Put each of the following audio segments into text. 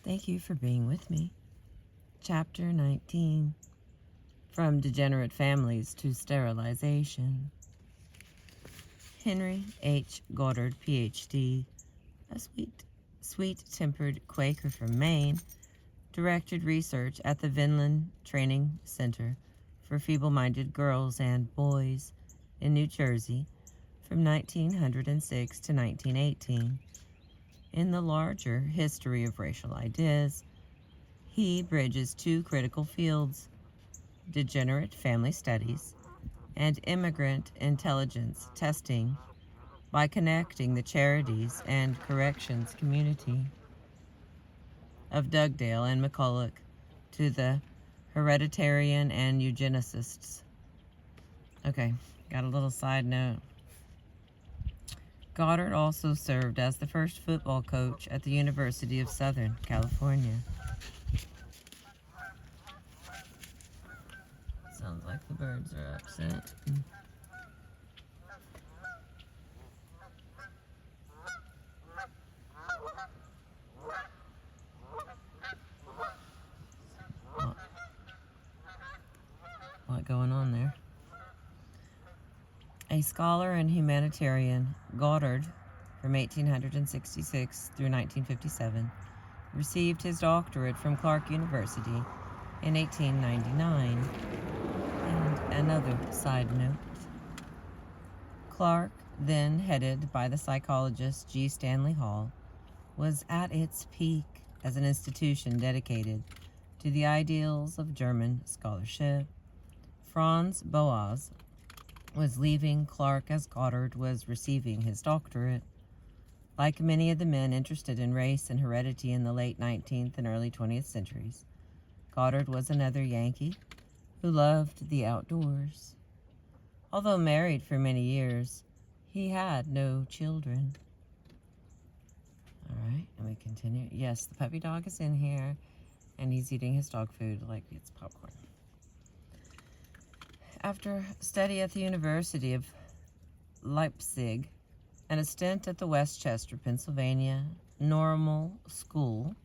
Thank you for being with me. Chapter 19, From Degenerate Families to Sterilization. Henry H. Goddard, Ph.D., a sweet-tempered Quaker from Maine, directed research at the Vinland Training Center for Feeble-Minded Girls and Boys in New Jersey from 1906 to 1918. In the larger history of racial ideas, he bridges two critical fields, degenerate family studies and immigrant intelligence testing, by connecting the charities and corrections community of Dugdale and McCulloch to the hereditarian and eugenicists. Okay, got a little side note. Goddard also served as the first football coach at the University of Southern California. Sounds like the birds are upset. What going on there? A scholar and humanitarian, Goddard, from 1866 through 1957, received his doctorate from Clark University in 1899. And another side note, Clark, then headed by the psychologist G. Stanley Hall, was at its peak as an institution dedicated to the ideals of German scholarship. Franz Boas was leaving Clark as Goddard was receiving his doctorate. Like many of the men interested in race and heredity in the late 19th and early 20th centuries, Goddard was another Yankee who loved the outdoors. Although married for many years, he had no children. All right, and we continue. Yes, the puppy dog is in here, and he's eating his dog food like it's popcorn. After study at the University of Leipzig and a stint at the Westchester, Pennsylvania Normal School,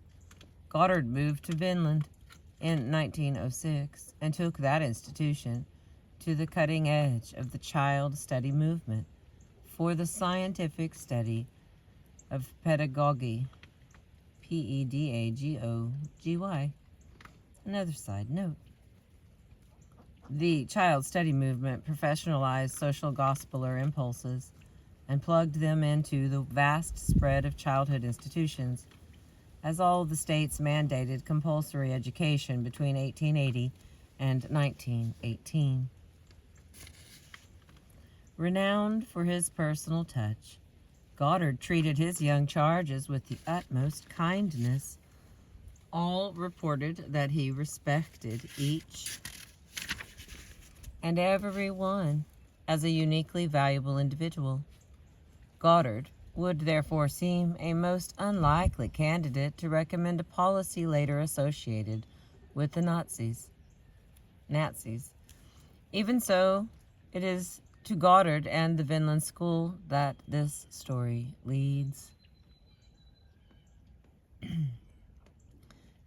Goddard moved to Vinland in 1906 and took that institution to the cutting edge of the child study movement for the scientific study of pedagogy, P-E-D-A-G-O-G-Y. Another side note. The child study movement professionalized social gospeler impulses and plugged them into the vast spread of childhood institutions, as all the states mandated compulsory education between 1880 and 1918. Renowned for his personal touch, Goddard treated his young charges with the utmost kindness. All reported that he respected each and every one as a uniquely valuable individual. Goddard would therefore seem a most unlikely candidate to recommend a policy later associated with the Nazis. Even so, it is to Goddard and the Vinland School that this story leads.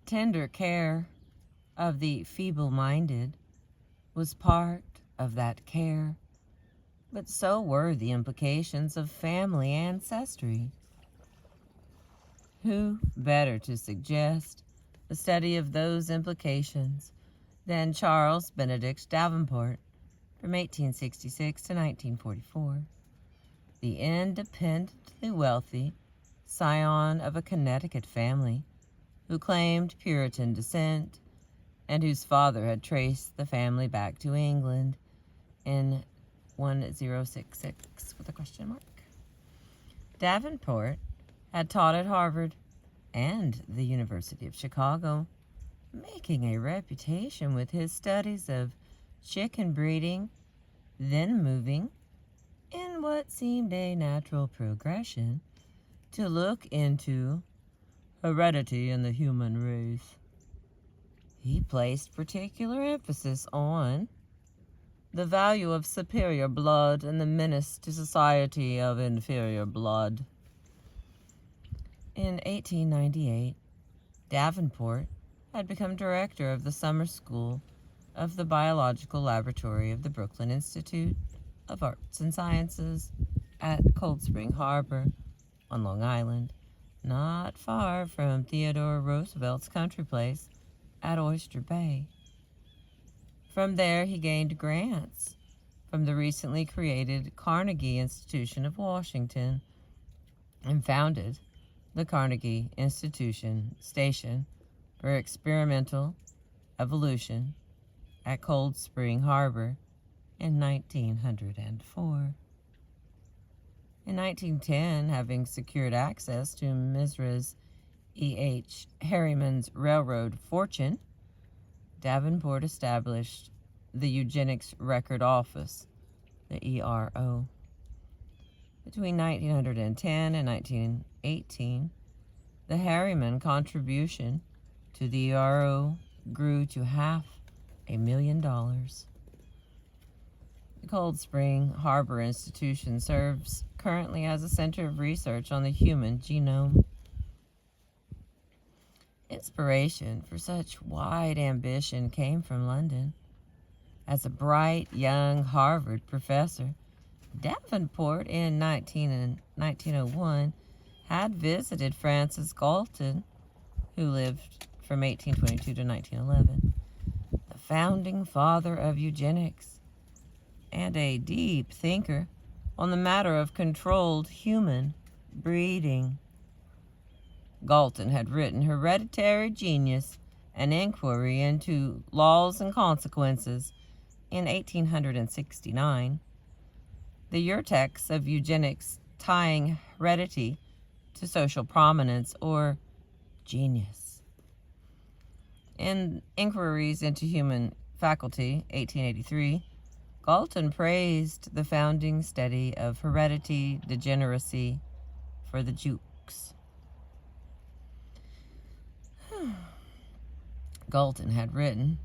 Tender care of the feeble-minded was part of that care, but so were the implications of family ancestry. Who better to suggest the study of those implications than Charles Benedict Davenport, from 1866 to 1944, the independently wealthy scion of a Connecticut family who claimed Puritan descent and whose father had traced the family back to England in 1066 with a question mark. Davenport had taught at Harvard and the University of Chicago, making a reputation with his studies of chicken breeding, then moving, in what seemed a natural progression, to look into heredity in the human race. He placed particular emphasis on the value of superior blood and the menace to society of inferior blood. In 1898, Davenport had become director of the summer school of the Biological Laboratory of the Brooklyn Institute of Arts and Sciences at Cold Spring Harbor on Long Island, not far from Theodore Roosevelt's country place at Oyster Bay. From there, he gained grants from the recently created Carnegie Institution of Washington and founded the Carnegie Institution Station for Experimental Evolution at Cold Spring Harbor in 1904. In 1910, having secured access to Mrs. E.H. Harriman's railroad fortune, Davenport established the Eugenics Record Office, the ERO. Between 1910 and 1918, the Harriman contribution to the ERO grew to $500,000. The Cold Spring Harbor Institution serves currently as a center of research on the human genome. Inspiration for such wide ambition came from London. As a bright young Harvard professor, Davenport in 1901 had visited Francis Galton, who lived from 1822 to 1911, the founding father of eugenics and a deep thinker on the matter of controlled human breeding. Galton had written Hereditary Genius, an Inquiry into Laws and Consequences in 1869, the urtext of eugenics tying heredity to social prominence or genius. In Inquiries into Human Faculty, 1883, Galton praised the founding study of heredity degeneracy for the Jukes. Galton had written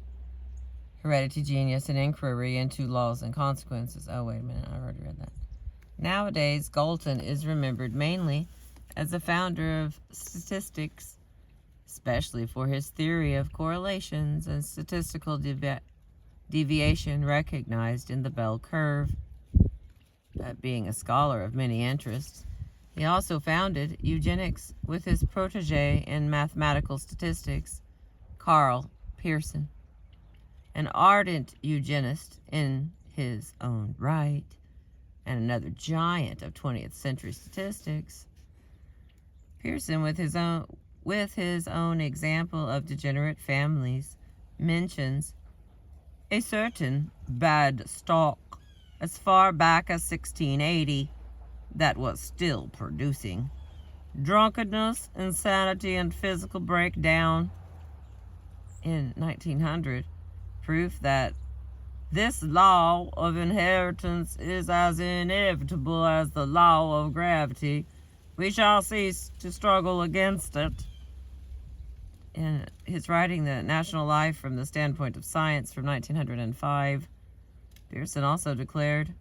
Heredity, Genius, an Inquiry into Laws and Consequences. Oh, wait a minute, I already read that. Nowadays, Galton is remembered mainly as the founder of statistics, especially for his theory of correlations and statistical deviation recognized in the bell curve. But being a scholar of many interests, he also founded eugenics with his protege in mathematical statistics, Carl Pearson, an ardent eugenist in his own right, and another giant of 20th century statistics. Pearson, with his own example of degenerate families, mentions a certain bad stock as far back as 1680 that was still producing drunkenness, insanity, and physical breakdown. In 1900, proof that this law of inheritance is as inevitable as the law of gravity, we shall cease to struggle against it. In his writing, The National Life from the Standpoint of Science from 1905, Pearson also declared,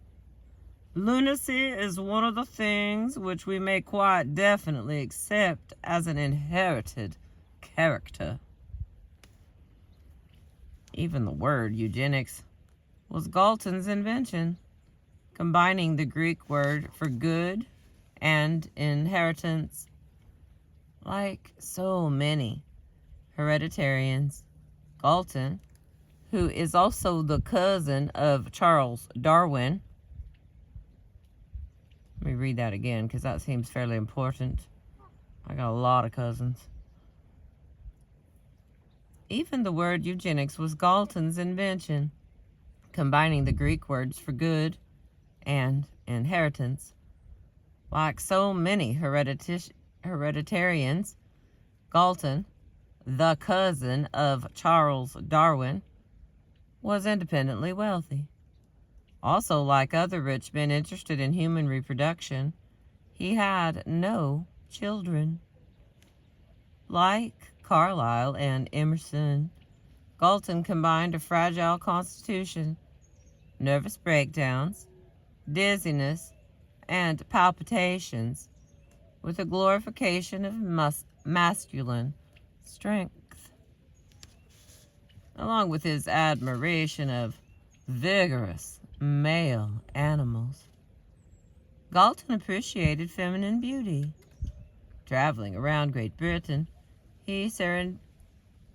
lunacy is one of the things which we may quite definitely accept as an inherited character. Even the word eugenics was Galton's invention, combining the Greek word for good and inheritance. Like so many hereditarians, Galton, who is also the cousin of Charles Darwin. Let me read that again because that seems fairly important. I got a lot of cousins. Even the word eugenics was Galton's invention, combining the Greek words for good and inheritance. Like so many hereditarians, Galton, the cousin of Charles Darwin, was independently wealthy. Also, like other rich men interested in human reproduction, he had no children. Like Carlyle and Emerson, Galton combined a fragile constitution, nervous breakdowns, dizziness, and palpitations with a glorification of masculine strength, along with his admiration of vigorous male animals. Galton appreciated feminine beauty. Traveling around Great Britain, he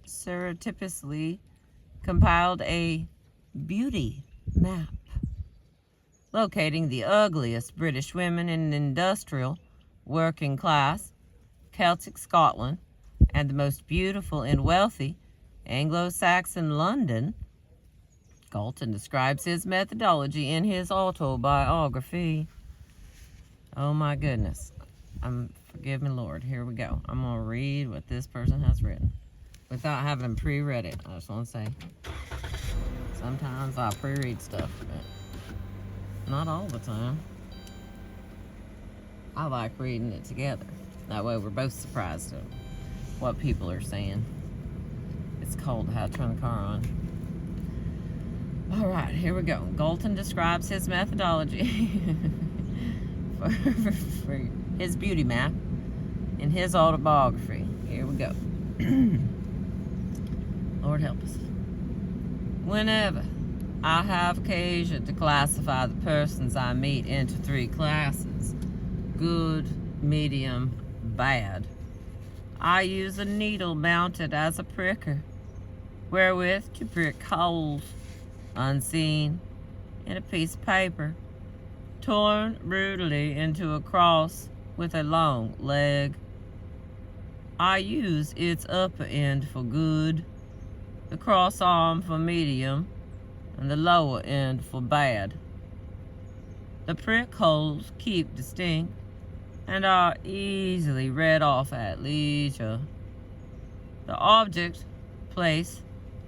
surreptitiously compiled a beauty map, locating the ugliest British women in industrial, working class, Celtic Scotland, and the most beautiful in wealthy Anglo-Saxon London. Galton describes his methodology in his autobiography. Oh my goodness. Forgive me, Lord. Here we go. I'm going to read what this person has written without having pre-read it. I just want to say, sometimes I pre-read stuff, but not all the time. I like reading it together. That way we're both surprised at what people are saying. It's cold. I had to turn the car on. All right, here we go. Galton describes his methodology for his beauty map in his autobiography. Here we go. Lord help us. Whenever I have occasion to classify the persons I meet into 3 classes, good, medium, bad, I use a needle mounted as a pricker, wherewith to prick holes, unseen, in a piece of paper, torn brutally into a cross with a long leg. I use its upper end for good, the cross arm for medium, and the lower end for bad. The prick holes keep distinct and are easily read off at leisure. The object, place,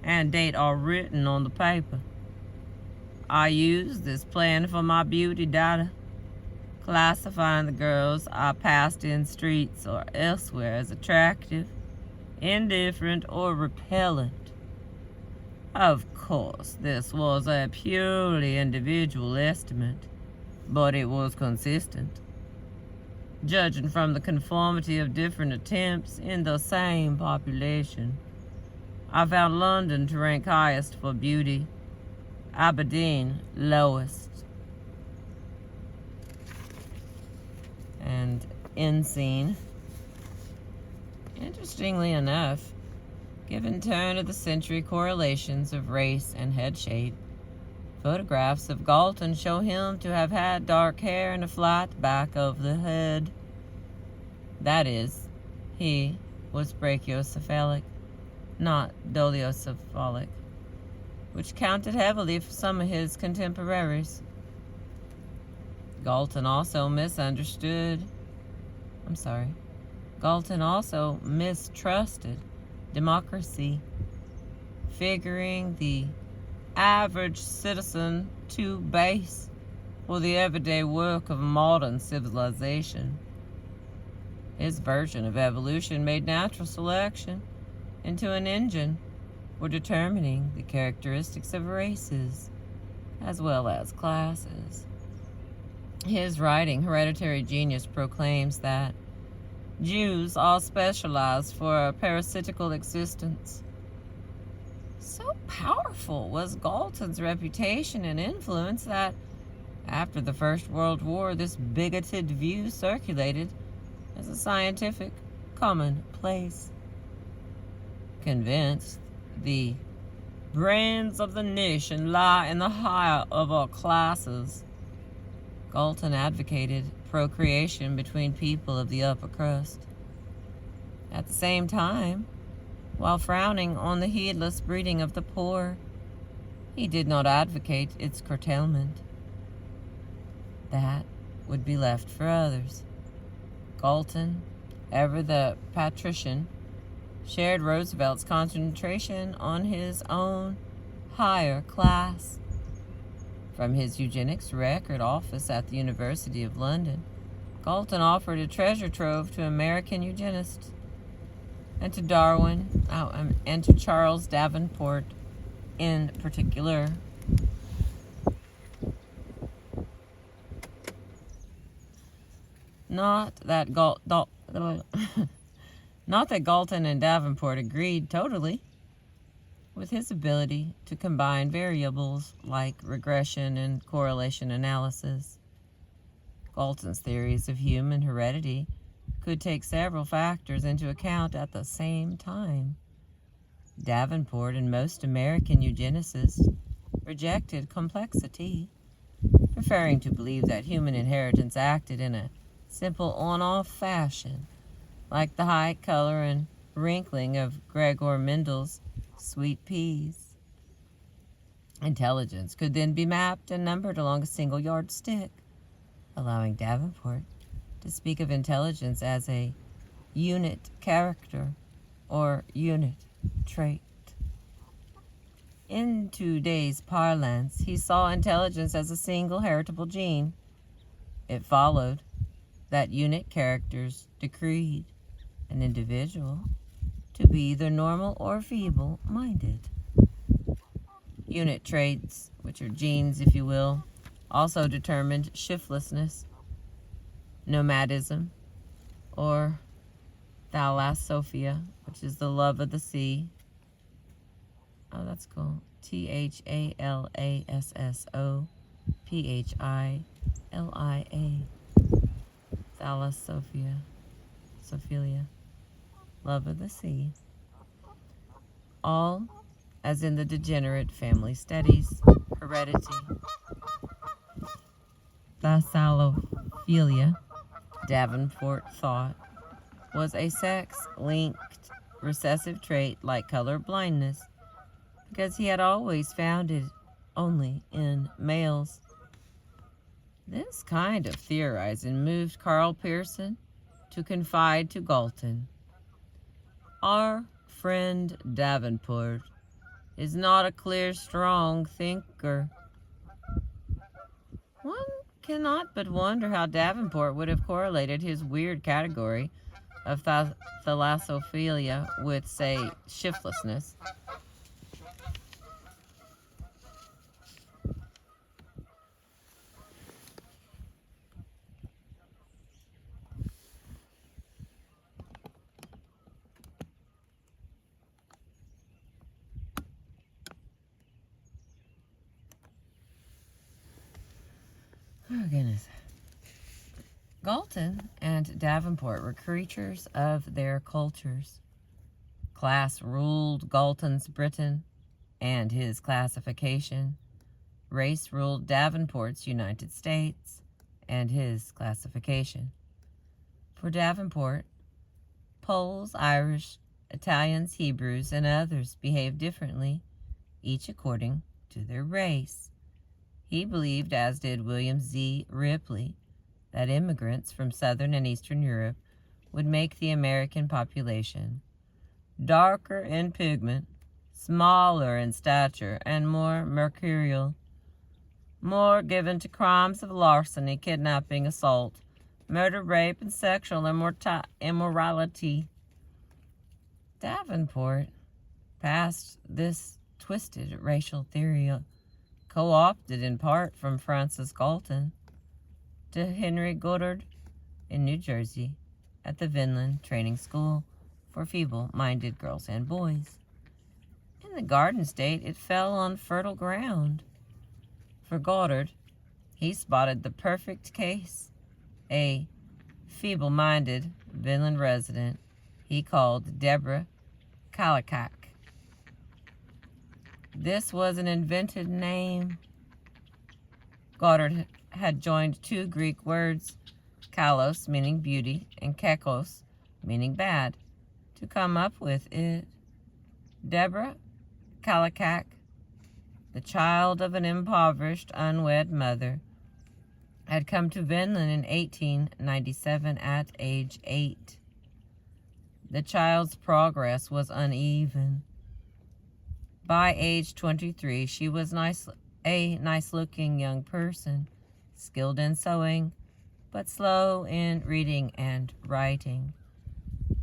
and date are written on the paper. I use this plan for my beauty data, classifying the girls I passed in streets or elsewhere as attractive, indifferent, or repellent. Of course, this was a purely individual estimate, but it was consistent. Judging from the conformity of different attempts in the same population, I found London to rank highest for beauty, Aberdeen lowest, and end scene. Interestingly enough, given turn of the century correlations of race and head shape, photographs of Galton show him to have had dark hair and a flat back of the head. That is, he was brachiocephalic, not dolichocephalic, which counted heavily for some of his contemporaries. Galton also mistrusted democracy, figuring the average citizen too base for the everyday work of modern civilization. His version of evolution made natural selection into an engine for determining the characteristics of races as well as classes. His writing, Hereditary Genius, proclaims that Jews all specialized for a parasitical existence. So powerful was Galton's reputation and influence that after the First World War, this bigoted view circulated as a scientific commonplace. Convinced the brains of the nation lie in the higher of our classes, Galton advocated procreation between people of the upper crust. At the same time, while frowning on the heedless breeding of the poor, he did not advocate its curtailment. That would be left for others. Galton, ever the patrician, shared Roosevelt's concentration on his own higher class. From his eugenics record office at the University of London, Galton offered a treasure trove to American eugenists, and to Darwin, and to Charles Davenport in particular. Not that Not that Galton and Davenport agreed totally with his ability to combine variables like regression and correlation analysis. Galton's theories of human heredity could take several factors into account at the same time. Davenport and most American eugenicists rejected complexity, preferring to believe that human inheritance acted in a simple on-off fashion, like the height, color, and wrinkling of Gregor Mendel's sweet peas. Intelligence could then be mapped and numbered along a single yardstick, allowing Davenport to speak of intelligence as a unit character or unit trait. In today's parlance, he saw intelligence as a single heritable gene. It followed that unit characters decreed an individual to be either normal or feeble-minded. Unit traits, which are genes, if you will, also determined shiftlessness, nomadism, or thalassophia, which is the love of the sea. Oh, that's cool. THALASSOPHILIA. Thalassophia. Sophilia. Love of the sea. All, as in the Degenerate family studies, heredity. Thalassophilia, Davenport thought, was a sex-linked recessive trait like color blindness, because he had always found it only in males. This kind of theorizing moved Carl Pearson to confide to Galton, "Our friend Davenport is not a clear, strong thinker." One cannot but wonder how Davenport would have correlated his weird category of thalassophilia with, say, shiftlessness. Oh, goodness. Galton and Davenport were creatures of their cultures. Class ruled Galton's Britain and his classification. Race ruled Davenport's United States and his classification. For Davenport, Poles, Irish, Italians, Hebrews, and others behaved differently, each according to their race. He believed, as did William Z. Ripley, that immigrants from Southern and Eastern Europe would make the American population darker in pigment, smaller in stature, and more mercurial, more given to crimes of larceny, kidnapping, assault, murder, rape, and sexual immorality. Davenport passed this twisted racial theory, co-opted in part from Francis Galton, to Henry Goddard in New Jersey at the Vinland Training School for Feeble-Minded Girls and Boys. In the Garden State, it fell on fertile ground. For Goddard, he spotted the perfect case, a feeble-minded Vinland resident he called Deborah Kallikak. This was an invented name. Goddard had joined two Greek words, kalos, meaning beauty, and kekos, meaning bad, to come up with it. Deborah Kallikak, the child of an impoverished, unwed mother, had come to Vinland in 1897 at age 8. The child's progress was uneven. By age 23, she was a nice-looking young person, skilled in sewing, but slow in reading and writing.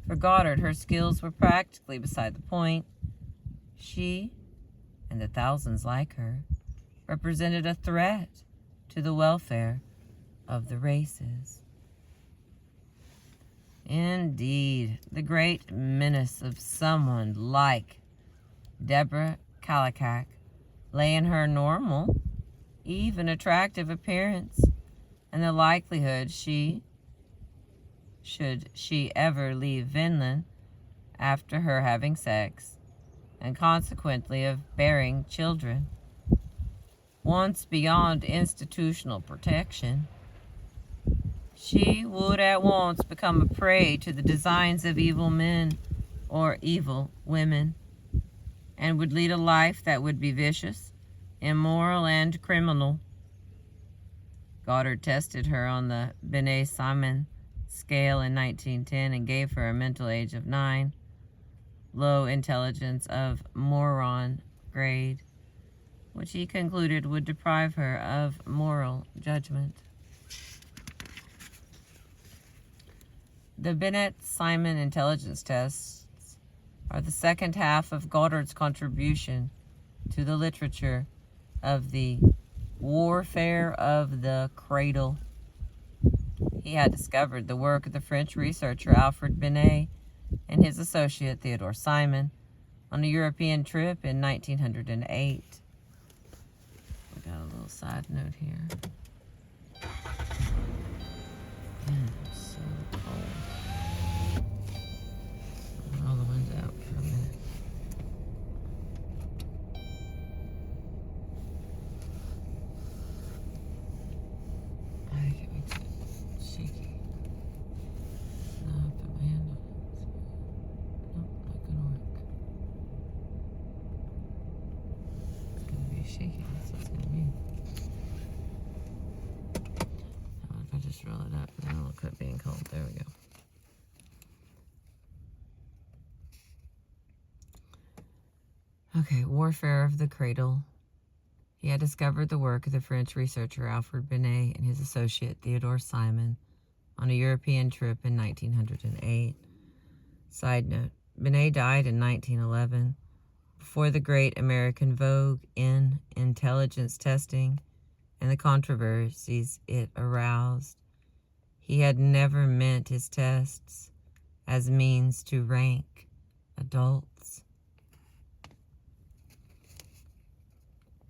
For Goddard, her skills were practically beside the point. She, and the thousands like her, represented a threat to the welfare of the races. Indeed, the great menace of someone like Deborah Kallikak lay in her normal, even attractive appearance, and the likelihood should she ever leave Vinland after her having sex, and consequently of bearing children. Once beyond institutional protection, she would at once become a prey to the designs of evil men or evil women, and would lead a life that would be vicious, immoral, and criminal. Goddard tested her on the Binet-Simon scale in 1910 and gave her a mental age of 9, low intelligence of moron grade, which he concluded would deprive her of moral judgment. The Binet-Simon intelligence tests are the second half of Goddard's contribution to the literature of the warfare of the cradle. He had discovered the work of the French researcher Alfred Binet and his associate Theodore Simon on a European trip in 1908. We got a little side note here. It's so cold. Roll the window out for a minute. I think it makes it shaky. No, I put my hand on it. Nope, not gonna work. It's gonna be shaky. That's what it's gonna be. How about if I just roll it up and then it'll quit being cold? There we go. Okay, warfare of the cradle. He had discovered the work of the French researcher Alfred Binet and his associate Theodore Simon on a European trip in 1908. Side note, Binet died in 1911, before the great American vogue in intelligence testing and the controversies it aroused. He had never meant his tests as means to rank adults.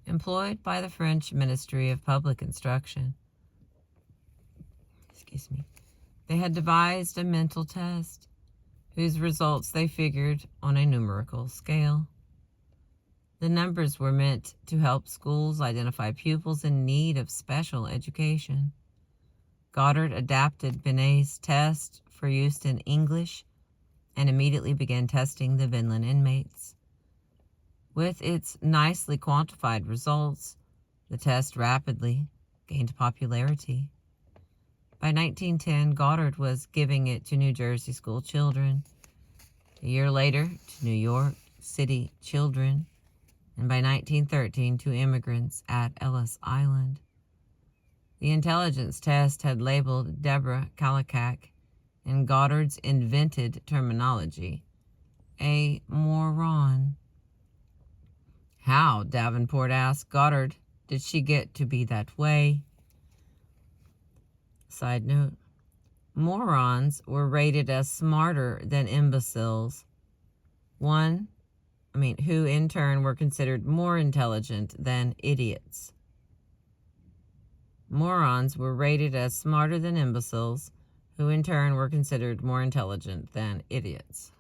Employed by the French Ministry of Public Instruction, they had devised a mental test whose results they figured on a numerical scale. The numbers were meant to help schools identify pupils in need of special education. Goddard adapted Binet's test for use in English and immediately began testing the Vinland inmates. With its nicely quantified results, the test rapidly gained popularity. By 1910, Goddard was giving it to New Jersey school children, a year later to New York City children, and by 1913 to immigrants at Ellis Island. The intelligence test had labeled Deborah Kallikak, in Goddard's invented terminology, a moron. How, Davenport asked Goddard, did she get to be that way? Side note, morons were rated as smarter than imbeciles, who in turn were considered more intelligent than idiots. Morons were rated as smarter than imbeciles, who in turn were considered more intelligent than idiots.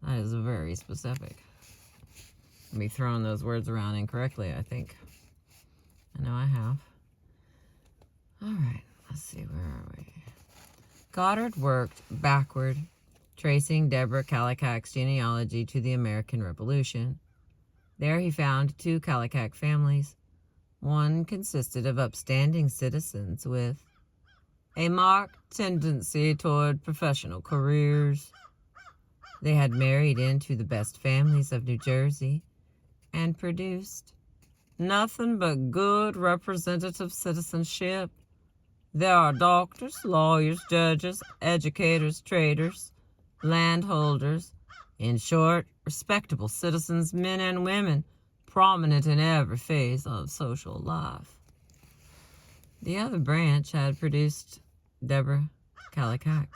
That is very specific. I'll be throwing those words around incorrectly, I think. I know I have. All right, let's see, where are we? Goddard worked backward, tracing Deborah Kallikak's genealogy to the American Revolution. There he found 2 Kallikak families. One consisted of upstanding citizens with a marked tendency toward professional careers. They had married into the best families of New Jersey and produced nothing but good representative citizenship. There are doctors, lawyers, judges, educators, traders, landholders, in short, respectable citizens, men and women, prominent in every phase of social life. The other branch had produced Deborah Kallikak.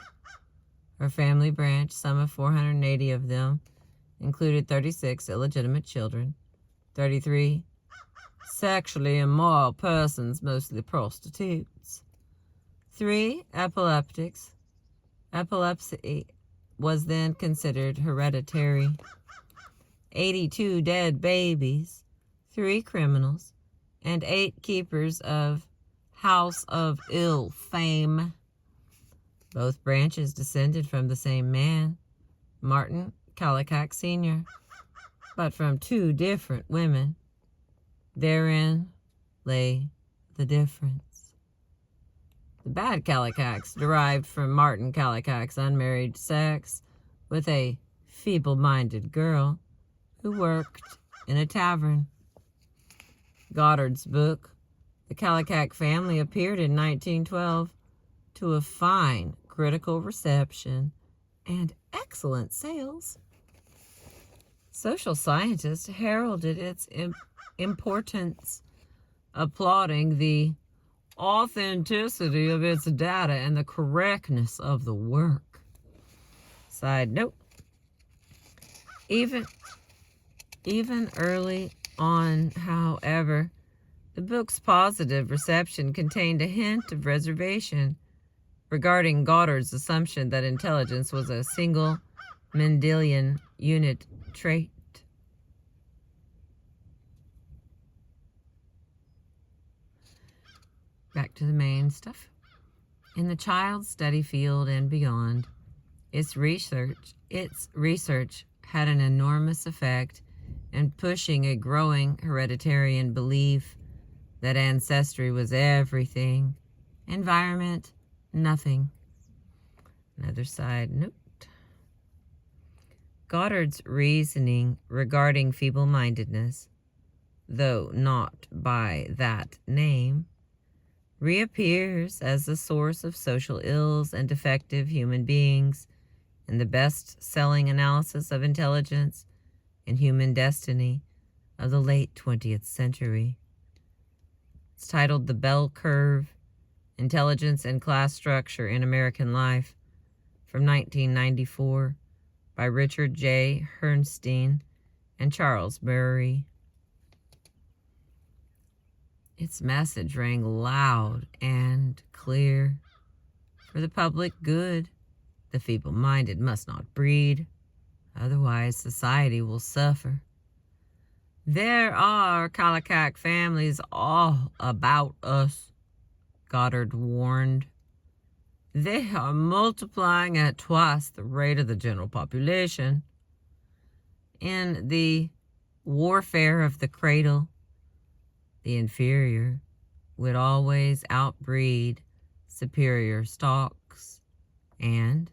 Her family branch, some of 480 of them, included 36 illegitimate children, 33 sexually immoral persons, mostly prostitutes, 3 epileptics. Epilepsy was then considered hereditary. 82 dead babies, 3 criminals, and 8 keepers of House of Ill fame. Both branches descended from the same man, Martin Kallikak Sr., but from 2 different women. Therein lay the difference. The bad Kallikaks derived from Martin Kallikak's unmarried sex with a feeble-minded girl who worked in a tavern. Goddard's book, The Kallikak Family, appeared in 1912 to a fine critical reception and excellent sales. Social scientists heralded its importance, applauding the authenticity of its data and the correctness of the work. Side note, even early on, however, the book's positive reception contained a hint of reservation regarding Goddard's assumption that intelligence was a single Mendelian unit trait. Back to the main stuff. In the child study field and beyond, its research had an enormous effect in pushing a growing hereditarian belief that ancestry was everything, environment, nothing. Another side note. Goddard's reasoning regarding feeble-mindedness, though not by that name, reappears as the source of social ills and defective human beings in the best-selling analysis of intelligence and human destiny of the late 20th century. It's titled The Bell Curve, Intelligence and Class Structure in American Life, from 1994, by Richard J. Herrnstein and Charles Murray. Its message rang loud and clear. For the public good, the feeble-minded must not breed, otherwise society will suffer. There are Kallikak families all about us, Goddard warned. They are multiplying at twice the rate of the general population. In the warfare of the cradle, the inferior would always outbreed superior stocks, and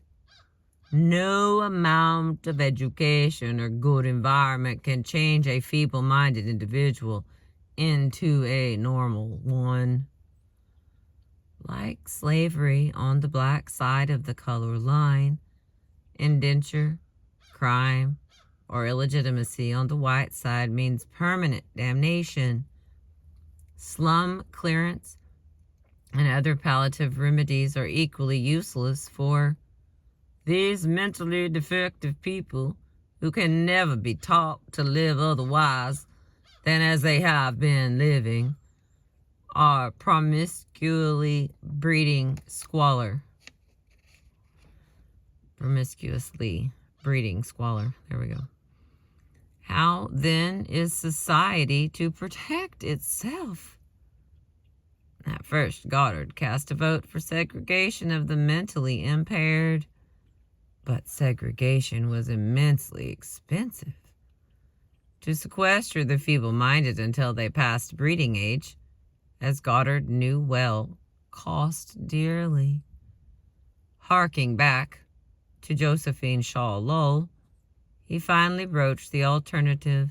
no amount of education or good environment can change a feeble-minded individual into a normal one. Like slavery on the black side of the color line, indenture, crime, or illegitimacy on the white side means permanent damnation. Slum clearance and other palliative remedies are equally useless for these mentally defective people who can never be taught to live otherwise than as they have been living, are promiscuously breeding squalor. Promiscuously breeding squalor. There we go. How, then, is society to protect itself? At first, Goddard cast a vote for segregation of the mentally impaired, but segregation was immensely expensive. To sequester the feeble-minded until they passed breeding age, as Goddard knew well, cost dearly. Harking back to Josephine Shaw Lowell, he finally broached the alternative,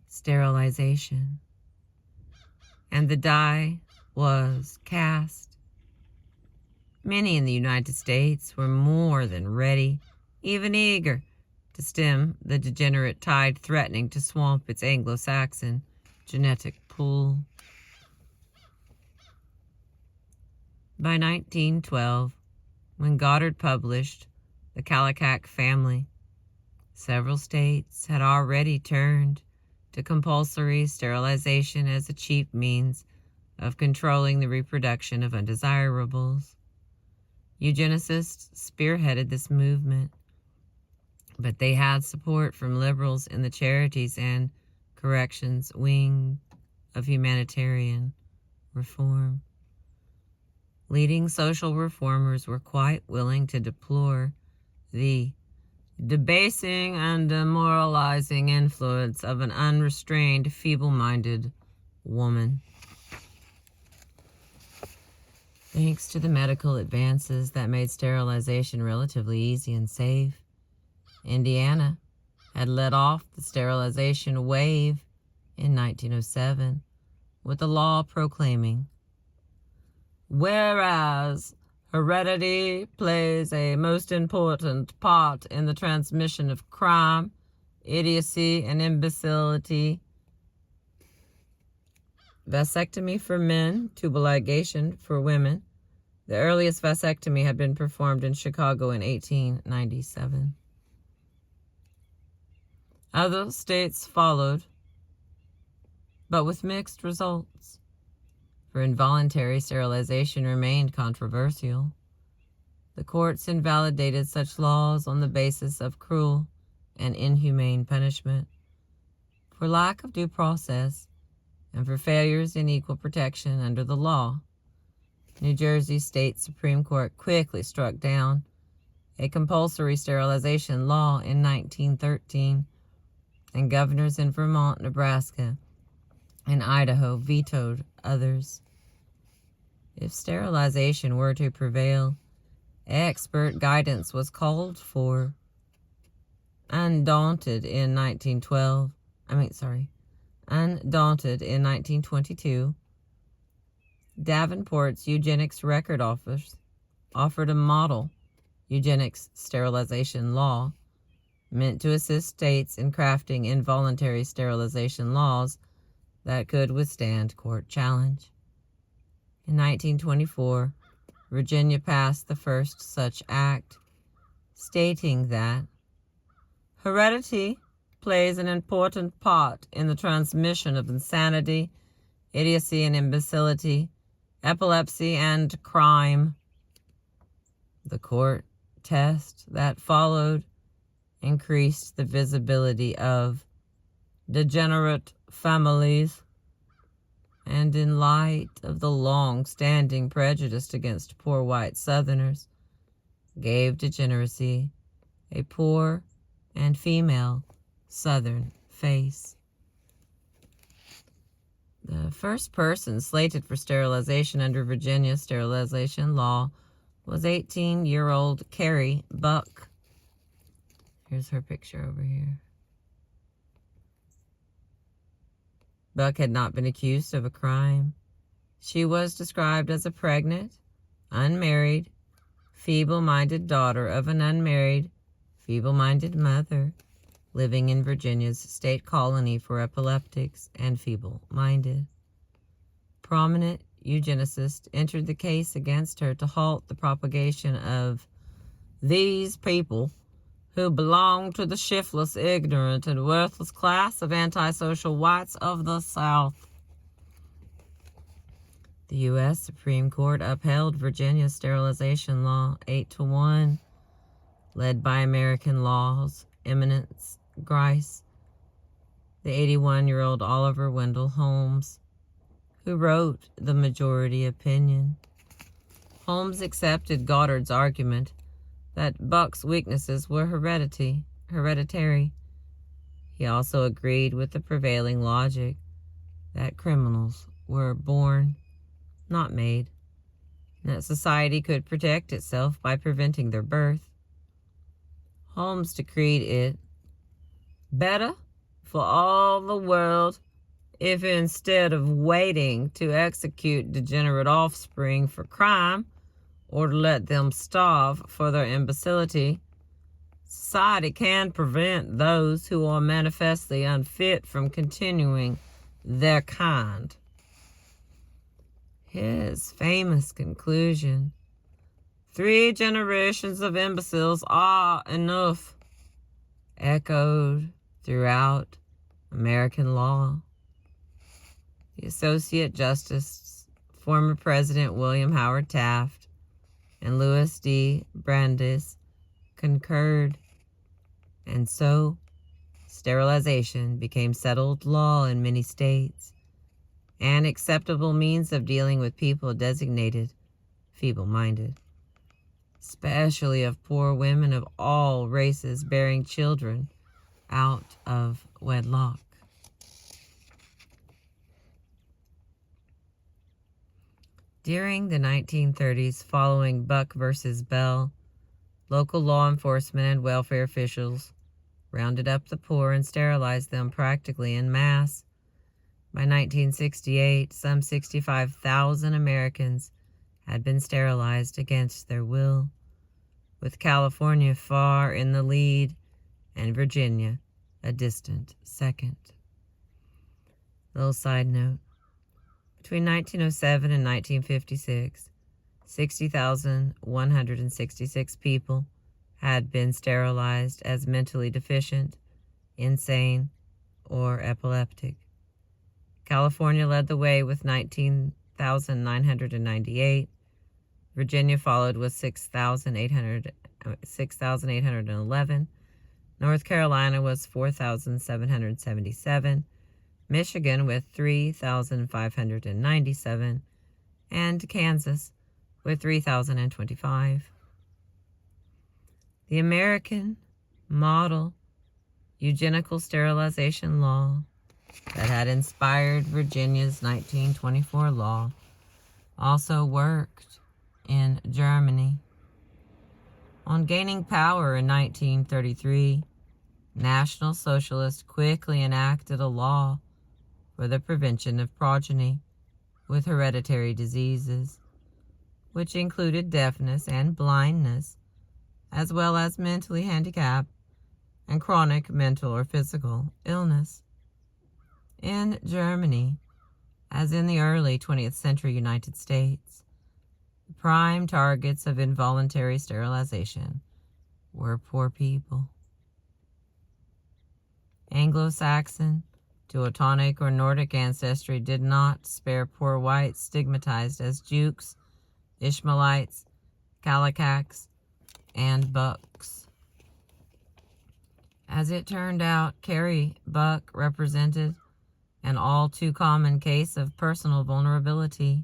sterilization. And the die was cast. Many in the United States were more than ready, even eager, to stem the degenerate tide threatening to swamp its Anglo-Saxon genetic pool. By 1912, When Goddard published The Kallikak Family, several states had already turned to compulsory sterilization as a cheap means of controlling the reproduction of undesirables. Eugenicists spearheaded this movement, but they had support from liberals in the charities and corrections wing of humanitarian reform. Leading social reformers were quite willing to deplore the debasing and demoralizing influence of an unrestrained, feeble-minded woman. Thanks to the medical advances that made sterilization relatively easy and safe, Indiana had led off the sterilization wave in 1907 with a law proclaiming, "Whereas heredity plays a most important part in the transmission of crime, idiocy, and imbecility, vasectomy for men, tubal ligation for women." The earliest vasectomy had been performed in Chicago in 1897. Other states followed, but with mixed results, for involuntary sterilization remained controversial. The courts invalidated such laws on the basis of cruel and inhumane punishment, for lack of due process, and for failures in equal protection under the law. New Jersey State Supreme Court quickly struck down a compulsory sterilization law in 1913, and governors in Vermont, Nebraska, and Idaho vetoed others. If sterilization were to prevail, expert guidance was called for. Undaunted in 1922, Davenport's Eugenics Record Office offered a model eugenics sterilization law meant to assist states in crafting involuntary sterilization laws that could withstand court challenge. In 1924, Virginia passed the first such act, stating that heredity plays an important part in the transmission of insanity, idiocy and imbecility, epilepsy, and crime. The court test that followed increased the visibility of degenerate families, and in light of the long-standing prejudice against poor white Southerners, gave degeneracy a poor and female Southern face. The first person slated for sterilization under Virginia's sterilization law was 18-year-old Carrie Buck. Here's her picture over here. Buck had not been accused of a crime. She was described as a pregnant, unmarried, feeble-minded daughter of an unmarried, feeble-minded mother, living in Virginia's state colony for epileptics and feeble-minded. Prominent eugenicists entered the case against her to halt the propagation of these people who belong to the shiftless, ignorant, and worthless class of antisocial whites of the South. The U.S. Supreme Court upheld Virginia's sterilization law 8-1, led by American law's eminence Grice, the 81-year-old Oliver Wendell Holmes, who wrote the majority opinion. Holmes accepted Goddard's argument that Buck's weaknesses were hereditary. He also agreed with the prevailing logic that criminals were born, not made, and that society could protect itself by preventing their birth. Holmes decreed it better for all the world if, instead of waiting to execute degenerate offspring for crime or to let them starve for their imbecility, society can prevent those who are manifestly unfit from continuing their kind. His famous conclusion 3 generations of imbeciles, enough, echoed throughout American law. The Associate Justice, former President William Howard Taft, and Louis D. Brandeis concurred, and so sterilization became settled law in many states, an acceptable means of dealing with people designated feeble-minded, especially of poor women of all races bearing children out of wedlock. During the 1930s, following Buck versus Bell, local law enforcement and welfare officials rounded up the poor and sterilized them practically en masse. By 1968, some 65,000 Americans had been sterilized against their will, with California far in the lead and Virginia a distant second. Little side note. Between 1907 and 1956, 60,166 people had been sterilized as mentally deficient, insane, or epileptic. California led the way with 19,998. Virginia followed with 6,811. North Carolina was 4,777. Michigan with 3,597. And Kansas with 3,025. The American model eugenical sterilization law that had inspired Virginia's 1924 law also worked in Germany. On gaining power in 1933, National Socialists quickly enacted a law for the prevention of progeny with hereditary diseases, which included deafness and blindness, as well as mentally handicapped and chronic mental or physical illness. In Germany, as in the early 20th century United States, the prime targets of involuntary sterilization were poor people. Anglo-Saxon, Teutonic, or Nordic ancestry did not spare poor whites stigmatized as Jukes, Ishmaelites, Kalakaks, and Bucks. As it turned out, Carrie Buck represented an all too common case of personal vulnerability.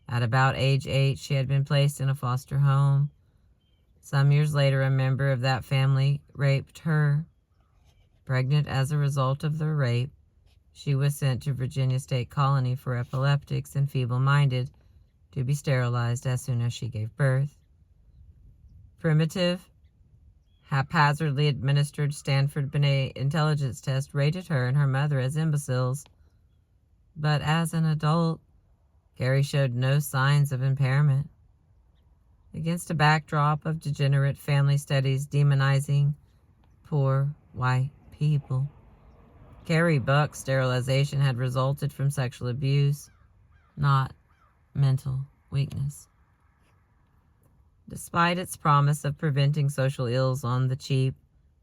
At about age 8, she had been placed in a foster home. Some years later, a member of that family raped her. Pregnant as a result of the rape, she was sent to Virginia State Colony for epileptics and feeble-minded to be sterilized as soon as she gave birth. Primitive, haphazardly administered Stanford Binet intelligence test rated her and her mother as imbeciles, but as an adult, Carrie showed no signs of impairment. Against a backdrop of degenerate family studies demonizing poor white people, Carrie Buck's sterilization had resulted from sexual abuse, not mental weakness. Despite its promise of preventing social ills on the cheap,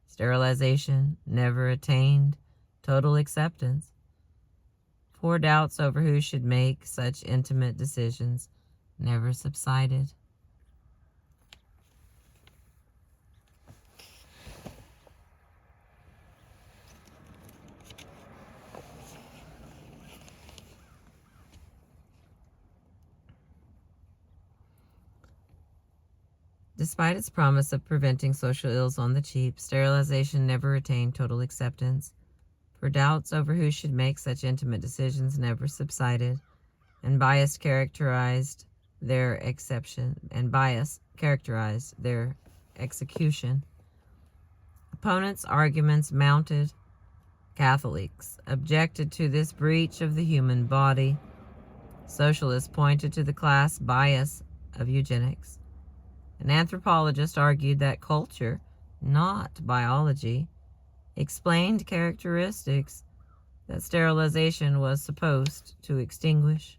sterilization never attained total acceptance. Poor doubts over who should make such intimate decisions never subsided. Despite its promise of preventing social ills on the cheap, sterilization never attained total acceptance. For doubts over who should make such intimate decisions never subsided, and bias characterized their execution. Opponents' arguments mounted. Catholics objected to this breach of the human body. Socialists pointed to the class bias of eugenics. An anthropologist argued that culture, not biology, explained characteristics that sterilization was supposed to extinguish.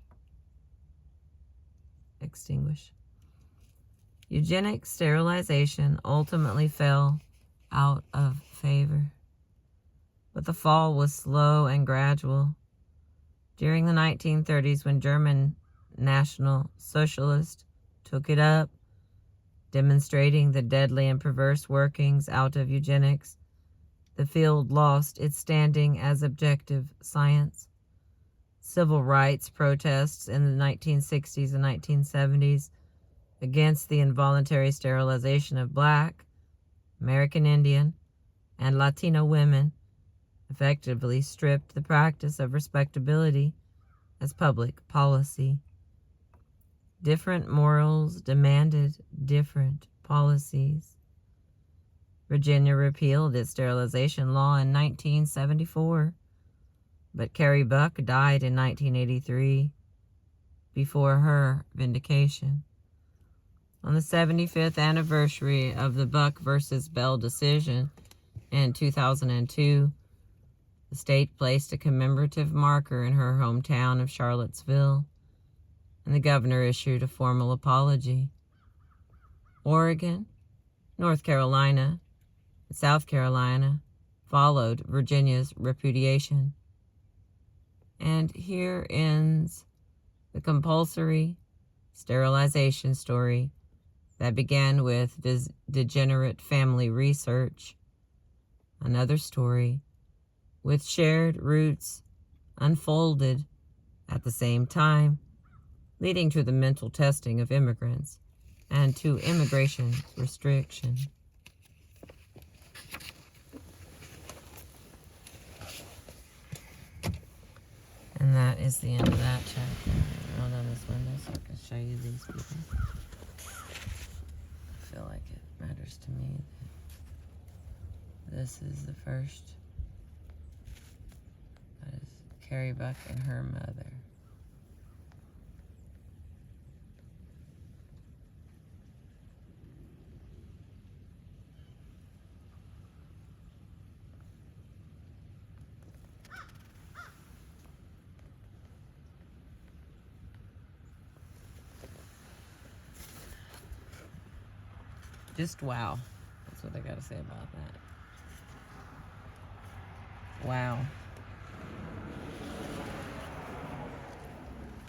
Eugenic sterilization ultimately fell out of favor, but the fall was slow and gradual. During the 1930s, when German National Socialists took it up, demonstrating the deadly and perverse workings out of eugenics, the field lost its standing as objective science. Civil rights protests in the 1960s and 1970s against the involuntary sterilization of Black, American Indian, and Latino women effectively stripped the practice of respectability as public policy. Different morals demanded different policies. Virginia repealed its sterilization law in 1974, but Carrie Buck died in 1983 before her vindication. On the 75th anniversary of the Buck versus Bell decision in 2002, the state placed a commemorative marker in her hometown of Charlottesville, and the governor issued a formal apology. Oregon, North Carolina, and South Carolina followed Virginia's repudiation. And here ends the compulsory sterilization story that began with Degenerate family research. Another story with shared roots unfolded at the same time, leading to the mental testing of immigrants and to immigration restriction. And that is the end of that chapter. Roll down this window so I can show you these people. I feel like it matters to me that this is the first. That is Carrie Buck and her mother. Just wow. That's what I gotta say about that. Wow.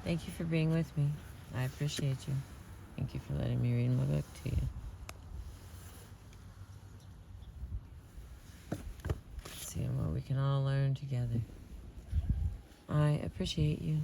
Thank you for being with me. I appreciate you. Thank you for letting me read my book to you. Seeing what we can all learn together. I appreciate you.